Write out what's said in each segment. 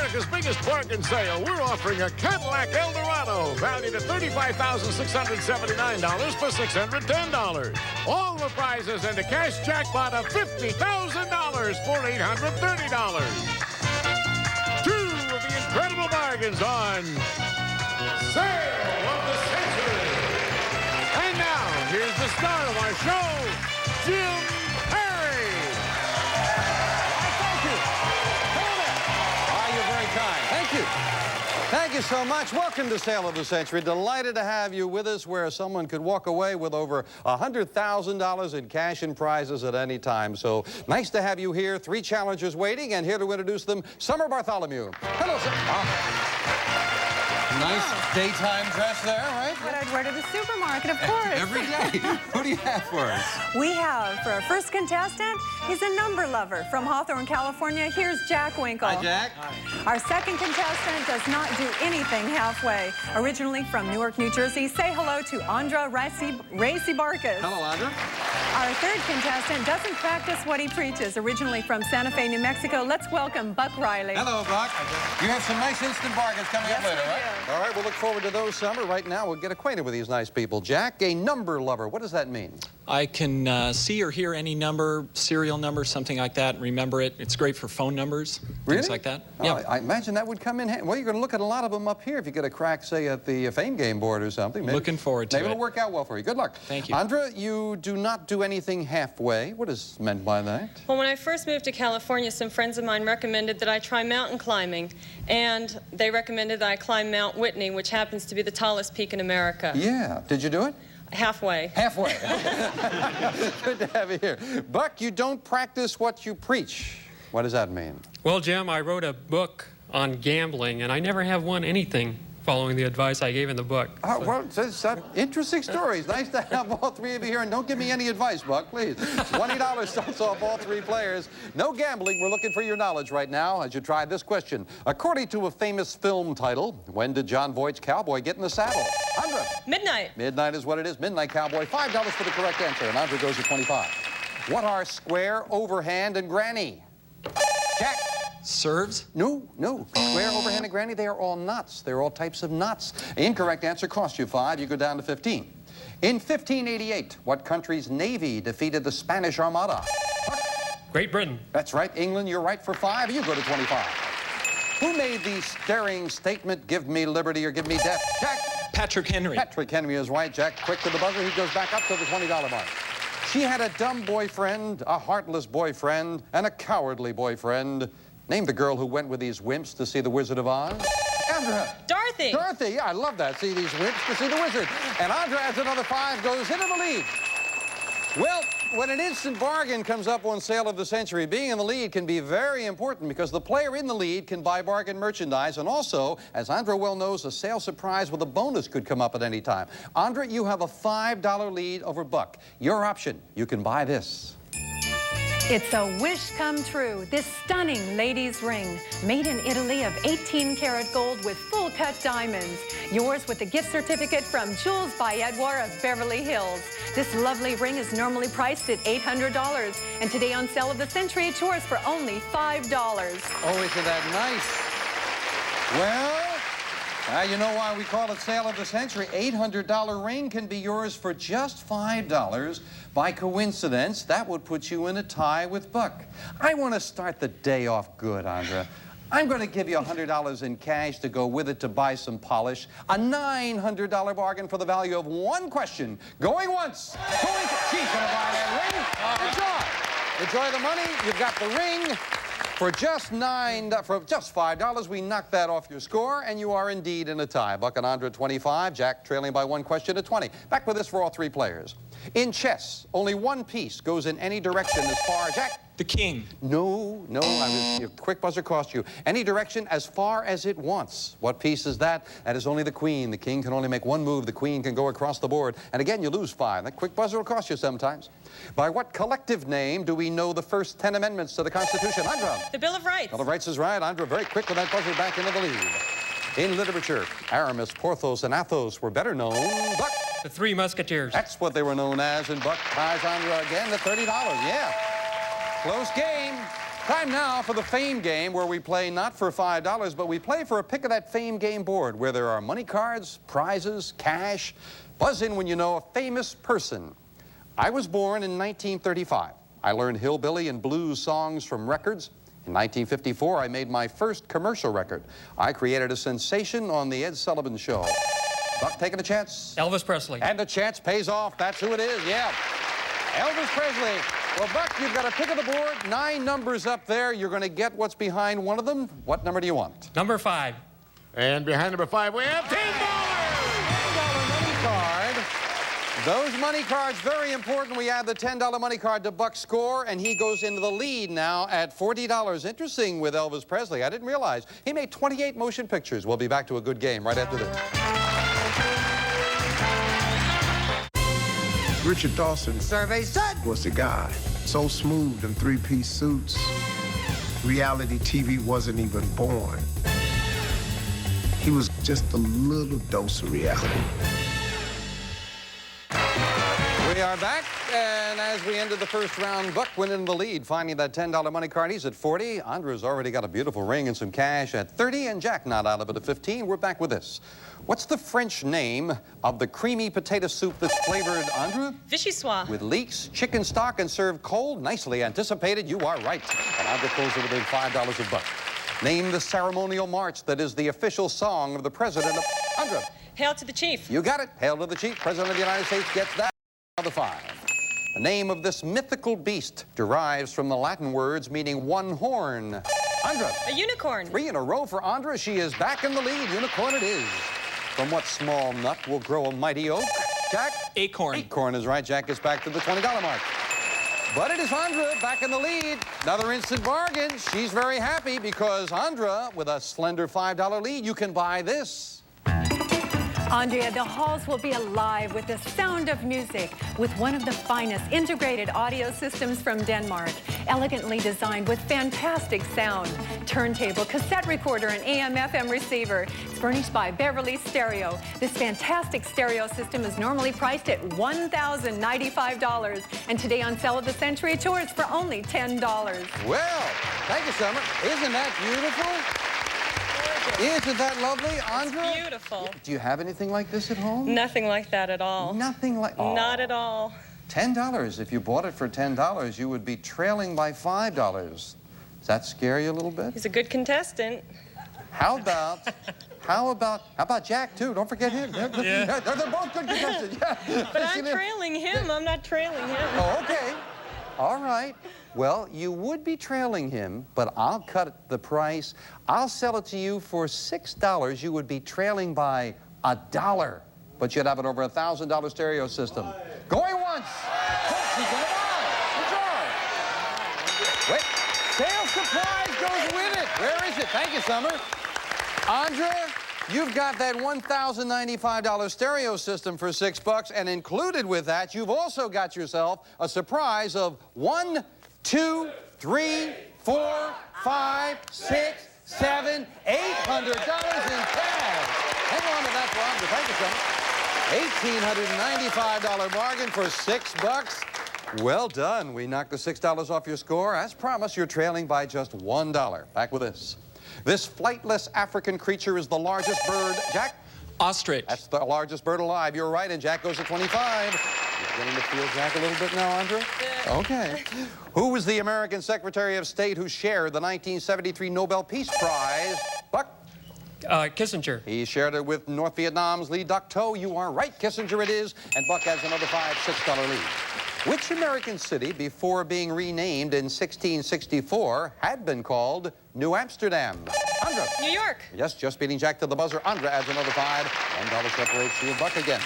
America's biggest bargain sale, we're offering a Cadillac Eldorado valued at $35,679 for $610. All the prizes and a cash jackpot of $50,000 for $830. Two of the incredible bargains on Sale of the Century. And now, here's the star of our show, Jim Perry. Thank you. You're very kind. Thank you. Thank you so much. Welcome to Sale of the Century. Delighted to have you with us, where someone could walk away with over $100,000 in cash and prizes at any time. So nice to have you here. 3 challengers waiting, and here to introduce them, Summer Bartholomew. Hello, Summer. Nice daytime dress there, right? What I'd wear to the supermarket, of course. Every day. What do you have for us? We have, for our first contestant, he's a number lover from Hawthorne, California. Here's Jack Winkle. Hi, Jack. Our second contestant does not do anything halfway. Originally from Newark, New Jersey, say hello to Andra Racy Barkas. Hello, Andra. Our third contestant doesn't practice what he preaches. Originally from Santa Fe, New Mexico, let's welcome Buck Riley. Hello, Buck. You have some nice instant bargains coming up later, right? All right, we'll look forward to those, Summer. Right now, we'll get acquainted with these nice people. Jack, a number lover. What does that mean? I can see or hear any number, serial number, something like that, and remember it. It's great for phone numbers, things like that. Oh, yeah. I imagine that would come in handy. Well, you're going to look at a lot of them up here if you get a crack, say, at the Fame Game board or something. Maybe, looking forward to it. Maybe it'll work out well for you. Good luck. Thank you. Andra, you do not do anything halfway. What is meant by that? Well, when I first moved to California, some friends of mine recommended that I try mountain climbing, and they recommended that I climb Mount Whitney, which happens to be the tallest peak in America. Yeah. Did you do it? Halfway. Halfway. Good to have you here. Buck, you don't practice what you preach. What does that mean? Well, Jim, I wrote a book on gambling, and I never have won anything following the advice I gave in the book. Oh, well, it's interesting stories. Nice to have all 3 of you here. And don't give me any advice, Buck, please. $20 starts off all 3 players. No gambling. We're looking for your knowledge right now as you try this question. According to a famous film title, when did John Voight's cowboy get in the saddle? Andra. Midnight. Midnight is what it is. Midnight Cowboy. $5 for the correct answer. And Andra goes to 25. What are square, overhand, and granny? Jack. Serves? No. Square, overhand, and granny, they are all knots. They're all types of knots. Incorrect answer costs you 5. You go down to 15. In 1588, what country's navy defeated the Spanish Armada? Great Britain. That's right. England, you're right for 5. You go to 25. Who made the staring statement, give me liberty or give me death? Jack? Patrick Henry. Patrick Henry is right. Jack, quick to the buzzer. He goes back up to the $20 mark. She had a dumb boyfriend, a heartless boyfriend, and a cowardly boyfriend. Name the girl who went with these wimps to see the Wizard of Oz. Andra. Dorothy. Dorothy, yeah, I love that. See these wimps to see the wizard. And Andra adds another 5, goes into the lead. Well, when an instant bargain comes up on Sale of the Century, being in the lead can be very important because the player in the lead can buy bargain merchandise. And also, as Andra well knows, a sale surprise with a bonus could come up at any time. Andra, you have a $5 lead over Buck. Your option, you can buy this. It's a wish come true. This stunning lady's ring, made in Italy of 18-karat gold with full-cut diamonds. Yours with a gift certificate from Jules by Edouard of Beverly Hills. This lovely ring is normally priced at $800, and today on Sale of the Century, it's yours for only $5. Oh, isn't that nice? Well, you know why we call it Sale of the Century. $800 ring can be yours for just $5. By coincidence, that would put you in a tie with Buck. I want to start the day off good, Andra. I'm going to give you $100 in cash to go with it to buy some polish. A $900 bargain for the value of 1 question. Going once. Going twice. She's going to buy that ring. Enjoy. Enjoy the money. You've got the ring. For just $5, we knock that off your score, and you are indeed in a tie. Buck and Andra 25, Jack trailing by 1 question to 20. Back with this for all 3 players. In chess, only 1 piece goes in any direction as far, Jack. The king. No, your quick buzzer cost you. Any direction as far as it wants. What piece is that? That is only the queen. The king can only make 1 move. The queen can go across the board. And again, you lose 5. That quick buzzer will cost you sometimes. By what collective name do we know the first 10 amendments to the Constitution? Andra. The Bill of Rights. Bill of Rights is right. Andra, very quick with that buzzer back into the lead. In literature, Aramis, Porthos, and Athos were better known, but... The Three Musketeers. That's what they were known as, and Buck ties Andra again to $30. Yeah. Close game. Time now for the Fame Game, where we play not for $5, but we play for a pick of that Fame Game board, where there are money cards, prizes, cash. Buzz in when you know a famous person. I was born in 1935. I learned hillbilly and blues songs from records. In 1954, I made my first commercial record. I created a sensation on the Ed Sullivan Show. Buck, taking a chance? Elvis Presley. And the chance pays off. That's who it is, yeah. Elvis Presley. Well, Buck, you've got a pick of the board. 9 numbers up there. You're going to get what's behind one of them. What number do you want? Number 5. And behind number 5, we have $10. $10 money card. Those money cards, very important. We add the $10 money card to Buck's score, and he goes into the lead now at $40. Interesting with Elvis Presley. I didn't realize. He made 28 motion pictures. We'll be back to a good game right after this. Richard Dawson, survey said, was the guy. So smooth in 3-piece suits. Reality TV wasn't even born. He was just a little dose of reality. We are back, and as we ended the first round, Buck went in the lead, finding that $10 money card. He's at 40. Andra's already got a beautiful ring and some cash at 30, and Jack not out of it at 15. We're back with this. What's the French name of the creamy potato soup that's flavored, Andra? Vichyssoise. With leeks, chicken stock, and served cold? Nicely anticipated. You are right. And Andra pulls in a big $5 of Buck. Name the ceremonial march that is the official song of the President of Andra. Hail to the Chief. You got it. Hail to the Chief. President of the United States gets that. The 5. The name of this mythical beast derives from the Latin words meaning one horn. Andra. A unicorn. 3 in a row for Andra. She is back in the lead. Unicorn it is. From what small nut will grow a mighty oak? Jack? Acorn. Acorn is right. Jack gets back to the $20 mark. But it is Andra back in the lead. Another instant bargain. She's very happy because Andra, with a slender $5 lead, you can buy this. Andrea, the halls will be alive with the sound of music with one of the finest integrated audio systems from Denmark. Elegantly designed with fantastic sound. Turntable, cassette recorder, and AM/FM receiver. It's furnished by Beverly Stereo. This fantastic stereo system is normally priced at $1,095. And today on Sale of the Century, it's yours for only $10. Well, thank you, Summer. Isn't that beautiful? Isn't that lovely, Andra? It's beautiful. Do you have anything like this at home? Nothing like that at all. Nothing like... Oh. Not at all. $10. If you bought it for $10, you would be trailing by $5. Does that scare you a little bit? He's a good contestant. How about Jack, too? Don't forget him. They're both good contestants. Yeah. But I'm trailing him. I'm not trailing him. Oh, okay. All right. Well, you would be trailing him, but I'll cut the price. I'll sell it to you for $6. You would be trailing by $1, but you'd have it over $1,000 stereo system. Going once. She's gonna buy. Enjoy. Wait. Sale surprise goes with it. Where is it? Thank you, Summer. Andra, you've got that $1,095 stereo system for $6, and included with that, you've also got yourself a surprise of $1, 2, 3, 4, 5, 6, 7, $800 in cash. Hang on to that for Andra. Thank you, son. $1,895 bargain for $6. Well done. We knocked the $6 off your score. As promised, you're trailing by just $1. Back with this. This flightless African creature is the largest bird. Jack? Ostrich. That's the largest bird alive. You're right, and Jack goes to 25. You're beginning to feel Jack a little bit now, Andra? Yeah. Okay. Who was the American Secretary of State who shared the 1973 Nobel Peace Prize? Buck? Kissinger. He shared it with North Vietnam's Lee Duc-Tho. You are right. Kissinger it is. And Buck has another $6 lead. Which American city, before being renamed in 1664, had been called New Amsterdam? Andra. New York. Yes, just beating Jack to the buzzer. Andra adds another $5. $1 separates you and Buck again.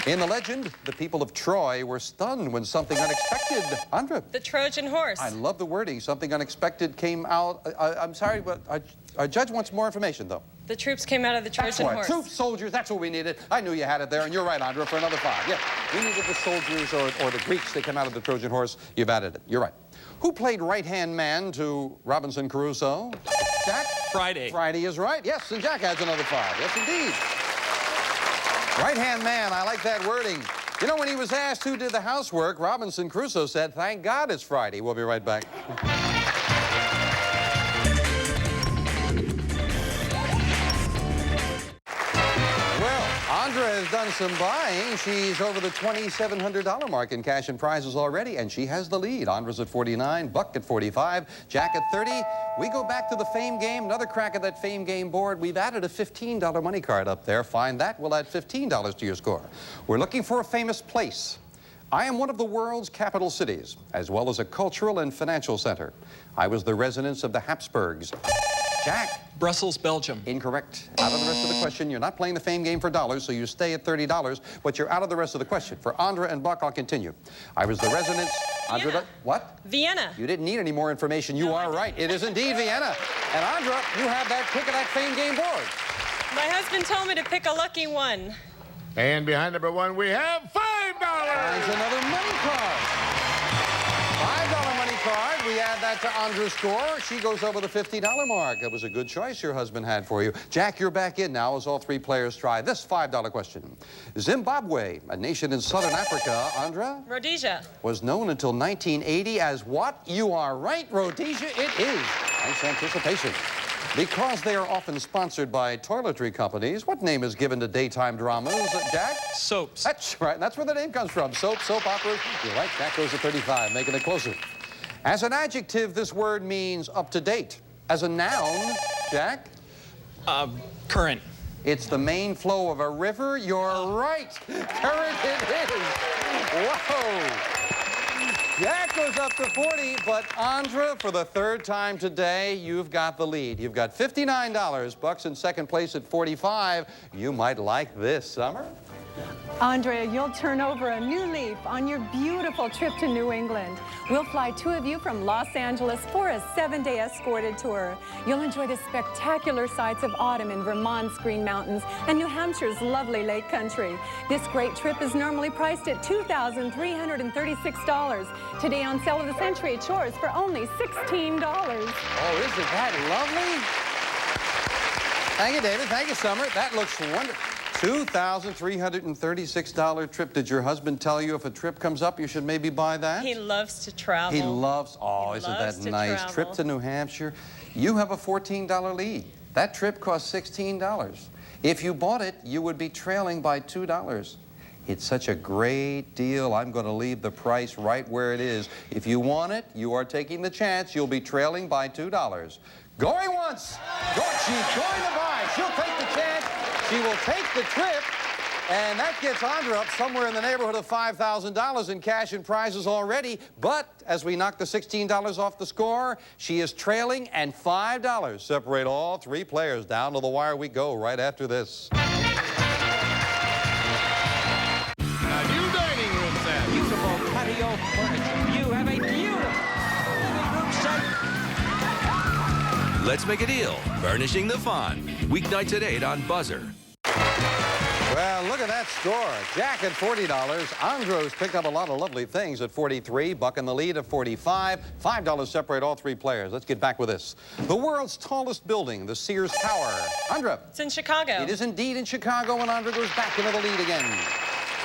In the legend, the people of Troy were stunned when something unexpected. Andra. The Trojan horse. I love the wording. Something unexpected came out. I'm sorry, but our judge wants more information, though. The troops came out of the Trojan horse. Troops, soldiers, that's what we needed. I knew you had it there, and you're right, Andra, for another $5. Yeah, we needed the soldiers or the Greeks that came out of the Trojan horse. You've added it. You're right. Who played right-hand man to Robinson Crusoe? Jack? Friday. Friday is right. Yes, and Jack adds another $5. Yes, indeed. Right-hand man, I like that wording. You know, when he was asked who did the housework, Robinson Crusoe said, "Thank God it's Friday." We'll be right back. has done some buying. She's over the $2,700 mark in cash and prizes already, and she has the lead. Andra's at 49, Buck at 45, Jack at 30. We go back to the Fame game. Another crack at that Fame game board. We've added a $15 money card up there. Find that. We'll add $15 to your score. We're looking for a famous place. I am one of the world's capital cities, as well as a cultural and financial center. I was the residence of the Habsburgs. Jack. Brussels, Belgium. Incorrect. Out of the rest of the question. You're not playing the Fame game for dollars, so you stay at $30, but you're out of the rest of the question. For Andra and Buck, I'll continue. I was the residence... Andra, what? Vienna. You didn't need any more information. You are right. It is indeed Vienna. And Andra, you have that pick of that Fame game board. My husband told me to pick a lucky one. And behind number one, we have $5. There's another money card. $5 money card. We add that to Andra's score. She goes over the $50 mark. That was a good choice your husband had for you. Jack, you're back in now as all three players try this $5 question. Zimbabwe, a nation in southern Africa, Andra? Rhodesia. Was known until 1980 as what? You are right, Rhodesia. It is. Nice anticipation. Because they are often sponsored by toiletry companies, what name is given to daytime dramas, Jack? Soaps. That's right. That's where the name comes from. Soap operas. You're right. Jack goes to 35, making it closer. As an adjective, this word means up to date. As a noun, Jack? Current. It's the main flow of a river. You're right. Current it is. Whoa. Jack goes up to 40, but Andra, for the third time today, you've got the lead. You've got $59. Buck's in second place at 45. You might like this, Summer. Andrea, you'll turn over a new leaf on your beautiful trip to New England. We'll fly two of you from Los Angeles for a 7-day escorted tour. You'll enjoy the spectacular sights of autumn in Vermont's Green Mountains and New Hampshire's lovely Lake Country. This great trip is normally priced at $2,336. Today on Sale of the Century at yours for only $16. Oh, isn't that lovely? Thank you, David. Thank you, Summer. That looks wonderful. $2,336 trip. Did your husband tell you if a trip comes up, you should maybe buy that? He loves to travel. He loves, oh, isn't that nice? Trip to New Hampshire. You have a $14 lead. That trip cost $16. If you bought it, you would be trailing by $2. It's such a great deal. I'm going to leave the price right where it is. If you want it, you are taking the chance. You'll be trailing by $2. Going once. She's going to buy. She'll take the chance. She will take the trip, and that gets Andra up somewhere in the neighborhood of $5,000 in cash and prizes already. But as we knock the $16 off the score, she is trailing, and $5 separate all three players. Down to the wire we go right after this. A new dining room set. Beautiful patio furniture. You have a beautiful living room set. Let's make a deal. Furnishing the fun. Weeknights at 8 on BUZZR. Well, look at that score. Jack at $40. Andros picked up a lot of lovely things at 43. Buck in the lead at 45. $5 separate all three players. Let's get back with this. The world's tallest building, the Sears Tower. Andra. It's in Chicago. It is indeed in Chicago, and Andra goes back into the lead again.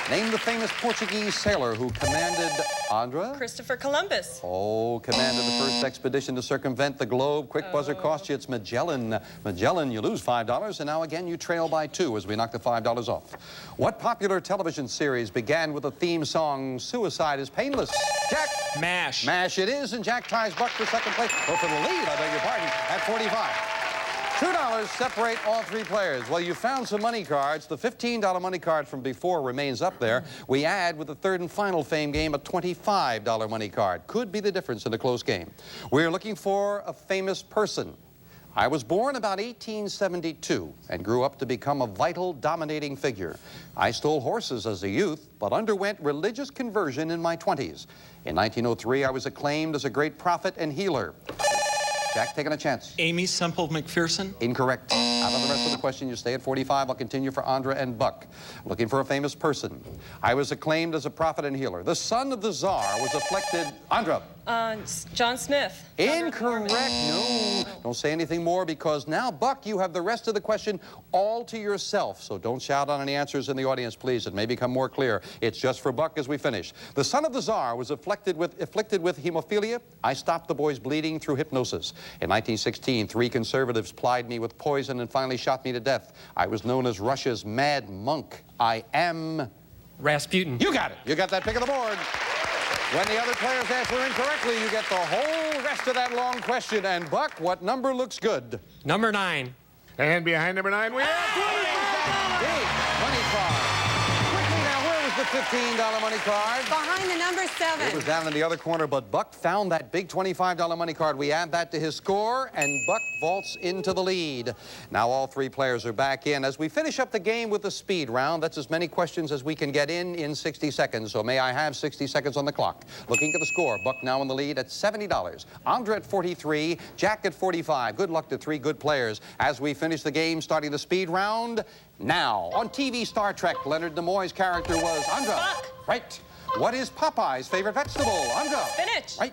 Name the famous Portuguese sailor who commanded, Andra? Christopher Columbus. Oh, commanded the first expedition to circumvent the globe. Quick buzzer cost you. It's Magellan. Magellan, you lose $5, and now again you trail by 2 as we knock the $5 off. What popular television series began with the theme song, Suicide is Painless? Jack? MASH. MASH it is, and Jack ties Buck for second place. Or for the lead, I beg your pardon, at 45. $2 separate all three players. Well, you found some money cards. The $15 money card from before remains up there. We add with the third and final Fame game a $25 money card. Could be the difference in a close game. We're looking for a famous person. I was born about 1872 and grew up to become a vital, dominating figure. I stole horses as a youth, but underwent religious conversion in my 20s. In 1903, I was acclaimed as a great prophet and healer. Jack, taking a chance. Amy Semple McPherson. Incorrect. Out of the rest of the question, you stay at 45. I'll continue for Andra and Buck. Looking for a famous person. I was acclaimed as a prophet and healer. The son of the Tsar was afflicted. Andra. John Smith. Incorrect. No. Don't say anything more, because now, Buck, you have the rest of the question all to yourself. So don't shout on any answers in the audience, please. It may become more clear. It's just for Buck as we finish. The son of the Tsar was afflicted with hemophilia. I stopped the boy's bleeding through hypnosis. In 1916, 3 conservatives plied me with poison and finally shot me to death. I was known as Russia's mad monk. I am... Rasputin. You got it. You got that pick of the board. When the other players answer incorrectly, you get the whole rest of that long question. And Buck, what number looks good? Number 9. And behind number 9, we have Big money card. Quickly now, where was the $15 money card? Behind the number 7. It was down in the other corner, but Buck found that big $25 money card. We add that to his score, and Buck vaults into the lead. Now all 3 players are back in. As we finish up the game with the speed round, that's as many questions as we can get in 60 seconds. So may I have 60 seconds on the clock? Looking at the score, Buck now in the lead at $70. Andra at 43, Jack at 45. Good luck to 3 good players as we finish the game, starting the speed round now. On TV Star Trek, Leonard Nimoy's character was Andra. Buck. Right. What is Popeye's favorite vegetable? Andra. Spinach. Right.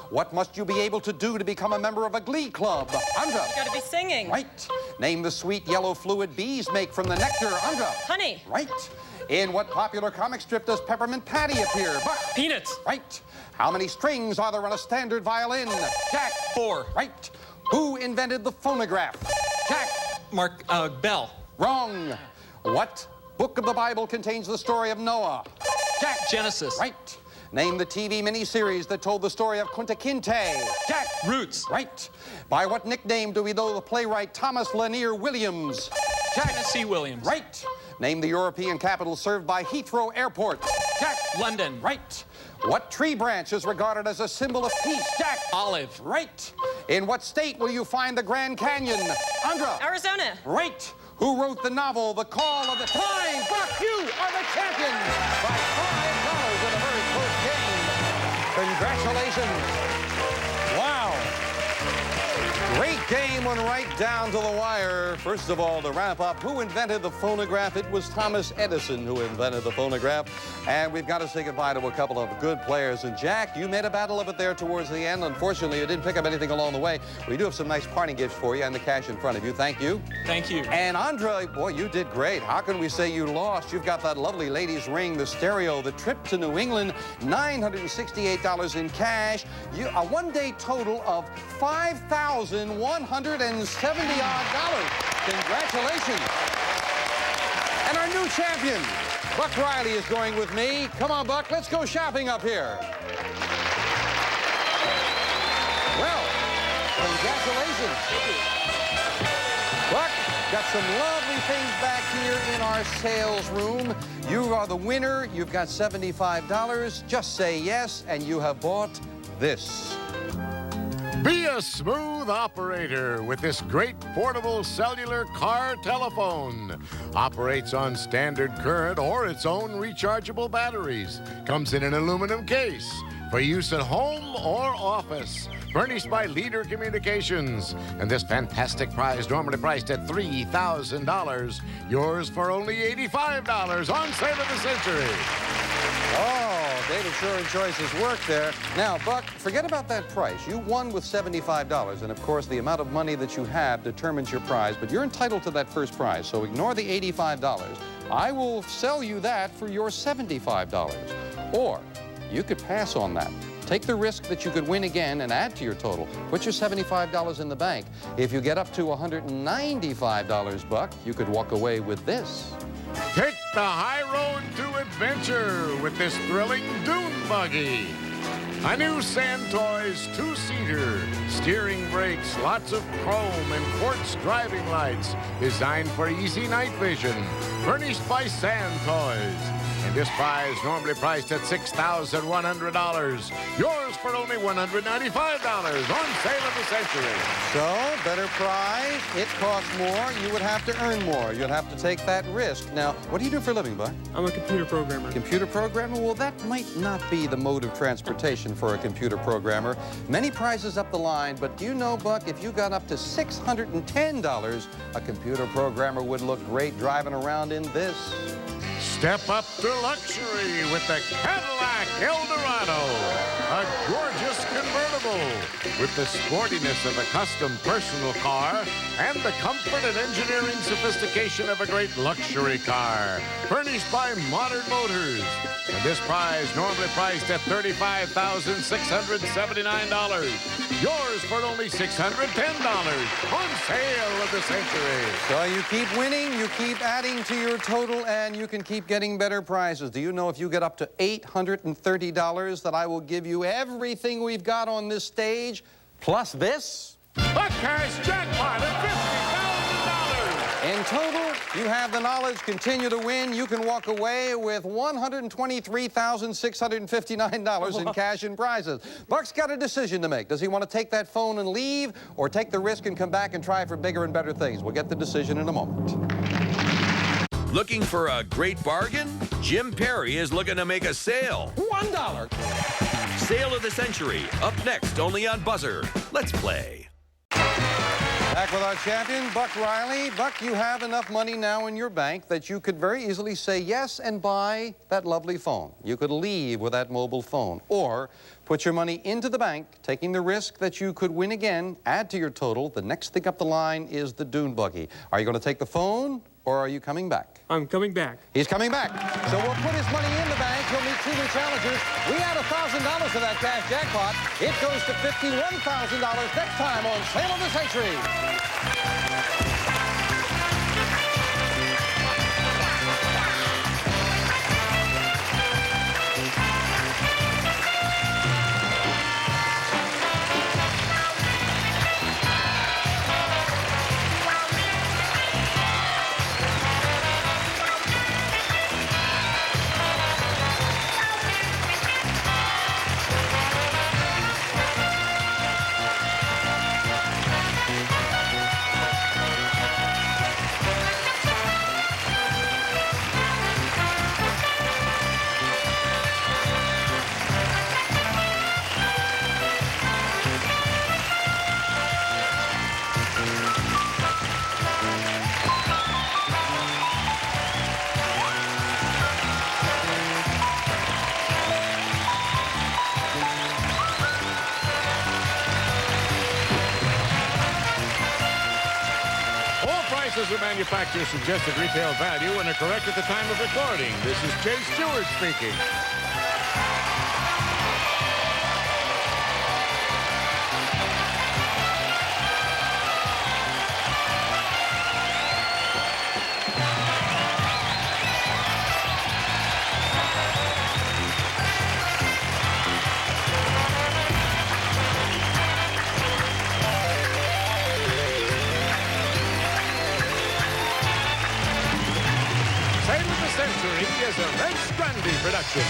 What must you be able to do to become a member of a glee club? Andra. You gotta be singing. Right. Name the sweet yellow fluid bees make from the nectar. Andra. Honey. Right. In what popular comic strip does Peppermint Patty appear? Buck. Peanuts. Right. How many strings are there on a standard violin? Jack. 4. Right. Who invented the phonograph? Jack. Bell. Wrong. What book of the Bible contains the story of Noah? Jack. Genesis. Right. Name the TV miniseries that told the story of Kunta Kinte. Jack. Roots. Right. By what nickname do we know the playwright Thomas Lanier Williams? Jack. Tennessee Williams. Right. Name the European capital served by Heathrow Airport. Jack. London. Right. What tree branch is regarded as a symbol of peace? Jack. Olive. Right. In what state will you find the Grand Canyon? Andra. Arizona. Right. Who wrote the novel The Call of the Time? Buck, you are the champion by $5 in a very close game. Congratulations. Wow. Great game went right down to the wire. First of all, to wrap up, who invented the phonograph? It was Thomas Edison who invented the phonograph. And we've got to say goodbye to a couple of good players. And Jack, you made a battle of it there towards the end. Unfortunately, you didn't pick up anything along the way. We do have some nice parting gifts for you and the cash in front of you. Thank you. Thank you. And Andra, boy, you did great. How can we say you lost? You've got that lovely ladies' ring, the stereo, the trip to New England, $968 in cash, a one-day total of $5,170-odd. Congratulations. And our new champion, Buck Riley, is going with me. Come on, Buck, let's go shopping up here. Well, congratulations. Buck, got some lovely things back here in our sales room. You are the winner. You've got $75. Just say yes, and you have bought this. Be a smooth operator with this great portable cellular car telephone. Operates on standard current or its own rechargeable batteries. Comes in an aluminum case for use at home or office. Furnished by Leader Communications. And this fantastic prize, normally priced at $3,000, yours for only $85 on Sale of the Century. Oh, David sure enjoys his work there. Now, Buck, forget about that price. You won with $75, and of course, the amount of money that you have determines your prize, but you're entitled to that first prize, so ignore the $85. I will sell you that for your $75. Or you could pass on that. Take the risk that you could win again and add to your total. Put your $75 in the bank. If you get up to $195, Buck, you could walk away with this. Take the high road to adventure with this thrilling dune buggy. A new Santoys two-seater, steering brakes, lots of chrome and quartz driving lights, designed for easy night vision, furnished by Santoys. And this prize normally priced at $6,100. Yours for only $195 on Sale of the Century. So, better prize. It costs more. You would have to earn more. You'd have to take that risk. Now, what do you do for a living, Buck? I'm a computer programmer. Computer programmer? Well, that might not be the mode of transportation for a computer programmer. Many prizes up the line, but do you know, Buck, if you got up to $610, a computer programmer would look great driving around in this. Step up to luxury with the Cadillac Eldorado. A gorgeous convertible with the sportiness of a custom personal car and the comfort and engineering sophistication of a great luxury car. Furnished by Modern Motors. And this prize normally priced at $35,679. Yours for only $610 on sale of the century. So you keep winning, you keep adding to your total, and you can keep getting better prizes. Do you know if you get up to $830 that I will give you everything we've got on this stage, plus this? A cash jackpot of $50,000. In total, you have the knowledge, continue to win. You can walk away with $123,659 in cash and prizes. Buck's got a decision to make. Does he want to take that phone and leave, or take the risk and come back and try for bigger and better things? We'll get the decision in a moment. Looking for a great bargain? Jim Perry is looking to make a sale. $1. Sale of the century. Up next, only on BUZZR. Let's play. Back with our champion, Buck Riley. Buck, you have enough money now in your bank that you could very easily say yes and buy that lovely phone. You could leave with that mobile phone, or put your money into the bank, taking the risk that you could win again, add to your total. The next thing up the line is the dune buggy. Are you going to take the phone, or are you coming back? I'm coming back. He's coming back. So we'll put his money in the bank. He'll meet 2 new challengers. We add $1,000 to that cash jackpot. It goes to $51,000 next time on Sale of the Century. Prices are manufacturer's suggested retail value and are correct at the time of recording. This is Jay Stewart speaking. Century is a Reg Grundy Production.